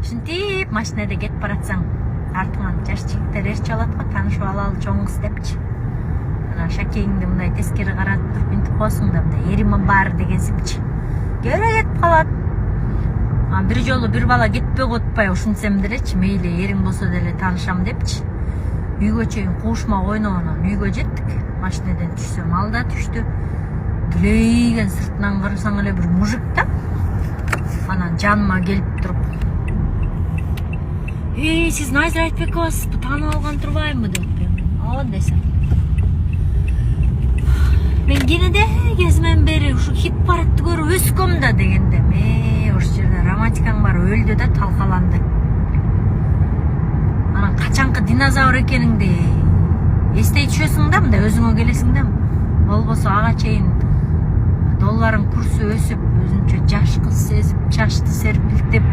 ушинтип машинада кетип баратсаң артыңан жаш жигиттер ээрчип алат го, таанышып алалы чоң кыз депчи. Анан шакеңди мындай тескери каратып туруп интип коесуң да мындай эримин бар дегенсипчи келе кетип калат. Бир жолу бир бала кетпей котпай ушинтсем делечи, мейли эриң болсо деле таанышам депчи. Үйгө чейин куушмак ойногондон үйгө жеттик. Машинадан түшсөм ал да түштү. Дүлейген сыртынан карасаң эле бир мужик да. Анан жаныма келип туруп: сиз Найза Айтбековасызбы, таанып алган турбаймынбы деп. Ооба десем. Мен кенеде кезимен бери ушу хит парадты көрүп өскөм да дегенде, ошол жерде романтикаң бар өлдү да талкаланды. Анан качанкы динозавр экениңди эстей түшөсүң да, мындай өзүңө келесиң да. Болбосо ага чейин доллардын курсу өсүп, өзүнчө жаш кыз сезип, чачты серпилтип